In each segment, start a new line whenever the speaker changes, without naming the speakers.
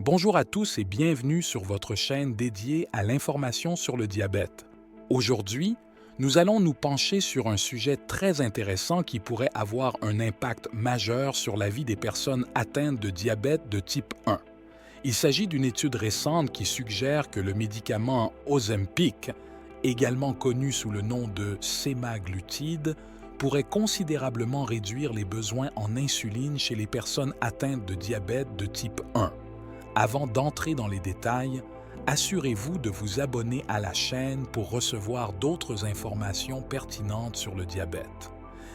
Bonjour à tous et bienvenue sur votre chaîne dédiée à l'information sur le diabète. Aujourd'hui, nous allons nous pencher sur un sujet très intéressant qui pourrait avoir un impact majeur sur la vie des personnes atteintes de diabète de type 1. Il s'agit d'une étude récente qui suggère que le médicament Ozempic, également connu sous le nom de sémaglutide, pourrait considérablement réduire les besoins en insuline chez les personnes atteintes de diabète de type 1. Avant d'entrer dans les détails, assurez-vous de vous abonner à la chaîne pour recevoir d'autres informations pertinentes sur le diabète.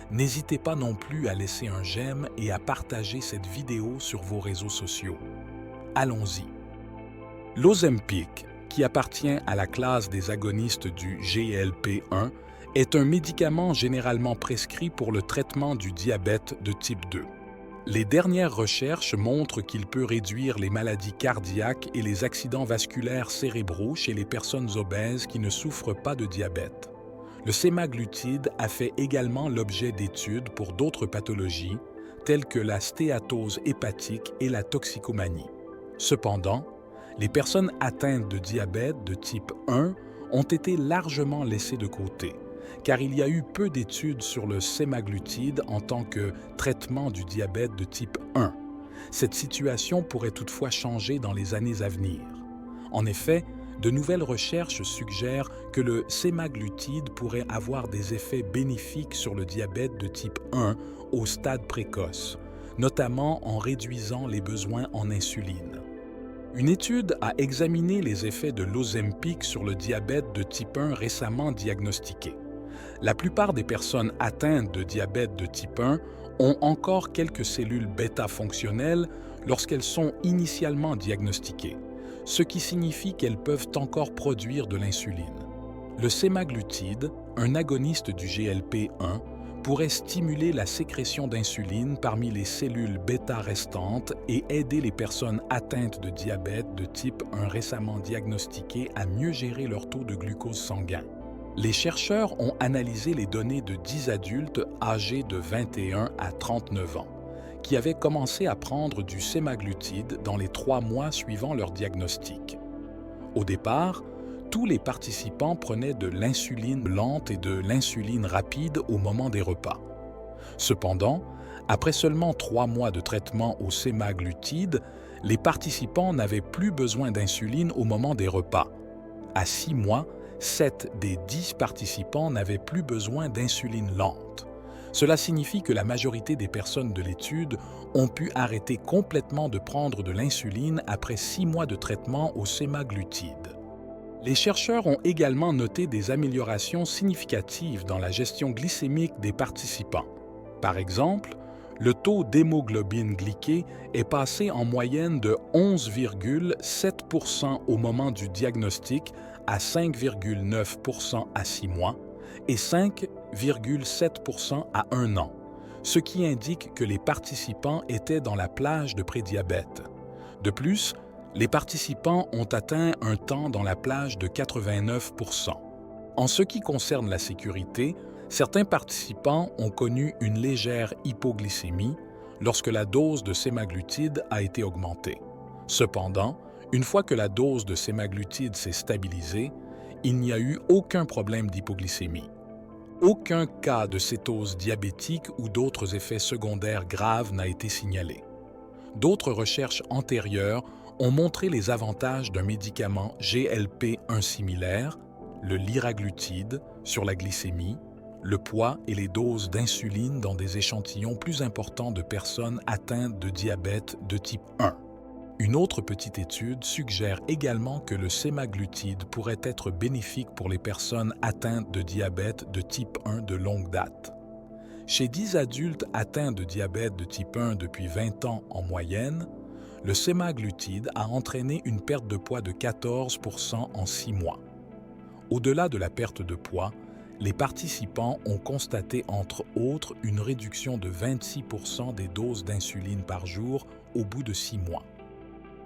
N'hésitez pas non plus à laisser un j'aime et à partager cette vidéo sur vos réseaux sociaux. Allons-y. L'Ozempic, qui appartient à la classe des agonistes du GLP-1, est un médicament généralement prescrit pour le traitement du diabète de type 2. Les dernières recherches montrent qu'il peut réduire les maladies cardiaques et les accidents vasculaires cérébraux chez les personnes obèses qui ne souffrent pas de diabète. Le sémaglutide a fait également l'objet d'études pour d'autres pathologies, telles que la stéatose hépatique et la toxicomanie. Cependant, les personnes atteintes de diabète de type 1 ont été largement laissées de côté, car il y a eu peu d'études sur le sémaglutide en tant que traitement du diabète de type 1. Cette situation pourrait toutefois changer dans les années à venir. En effet, de nouvelles recherches suggèrent que le sémaglutide pourrait avoir des effets bénéfiques sur le diabète de type 1 au stade précoce, notamment en réduisant les besoins en insuline. Une étude a examiné les effets de l'Ozempic sur le diabète de type 1 récemment diagnostiqué. La plupart des personnes atteintes de diabète de type 1 ont encore quelques cellules bêta fonctionnelles lorsqu'elles sont initialement diagnostiquées, ce qui signifie qu'elles peuvent encore produire de l'insuline. Le sémaglutide, un agoniste du GLP-1, pourrait stimuler la sécrétion d'insuline parmi les cellules bêta restantes et aider les personnes atteintes de diabète de type 1 récemment diagnostiquées à mieux gérer leur taux de glucose sanguin. Les chercheurs ont analysé les données de 10 adultes âgés de 21 à 39 ans, qui avaient commencé à prendre du sémaglutide dans les 3 mois suivant leur diagnostic. Au départ, tous les participants prenaient de l'insuline lente et de l'insuline rapide au moment des repas. Cependant, après seulement 3 mois de traitement au sémaglutide, les participants n'avaient plus besoin d'insuline au moment des repas. À 6 mois, 7 des 10 participants n'avaient plus besoin d'insuline lente. Cela signifie que la majorité des personnes de l'étude ont pu arrêter complètement de prendre de l'insuline après 6 mois de traitement au sémaglutide. Les chercheurs ont également noté des améliorations significatives dans la gestion glycémique des participants. Par exemple, le taux d'hémoglobine glyquée est passé en moyenne de 11,7% au moment du diagnostic à 5,9% à 6 mois et 5,7% à 1 an, ce qui indique que les participants étaient dans la plage de prédiabète. De plus, les participants ont atteint un temps dans la plage de 89%. En ce qui concerne la sécurité, certains participants ont connu une légère hypoglycémie lorsque la dose de sémaglutide a été augmentée. Cependant, une fois que la dose de sémaglutide s'est stabilisée, il n'y a eu aucun problème d'hypoglycémie. Aucun cas de cétose diabétique ou d'autres effets secondaires graves n'a été signalé. D'autres recherches antérieures ont montré les avantages d'un médicament GLP-1 similaire, le liraglutide, sur la glycémie, le poids et les doses d'insuline dans des échantillons plus importants de personnes atteintes de diabète de type 1. Une autre petite étude suggère également que le sémaglutide pourrait être bénéfique pour les personnes atteintes de diabète de type 1 de longue date. Chez 10 adultes atteints de diabète de type 1 depuis 20 ans en moyenne, le sémaglutide a entraîné une perte de poids de 14% en 6 mois. Au-delà de la perte de poids, les participants ont constaté entre autres une réduction de 26% des doses d'insuline par jour au bout de 6 mois.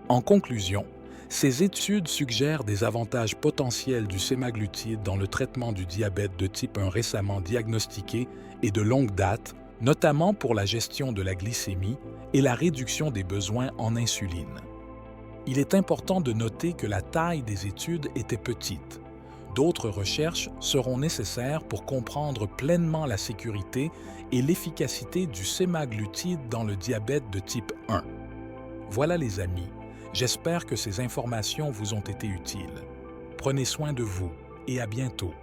En conclusion, ces études suggèrent des avantages potentiels du sémaglutide dans le traitement du diabète de type 1 récemment diagnostiqué et de longue date, notamment pour la gestion de la glycémie et la réduction des besoins en insuline. Il est important de noter que la taille des études était petite. D'autres recherches seront nécessaires pour comprendre pleinement la sécurité et l'efficacité du sémaglutide dans le diabète de type 1. Voilà les amis, j'espère que ces informations vous ont été utiles. Prenez soin de vous et à bientôt.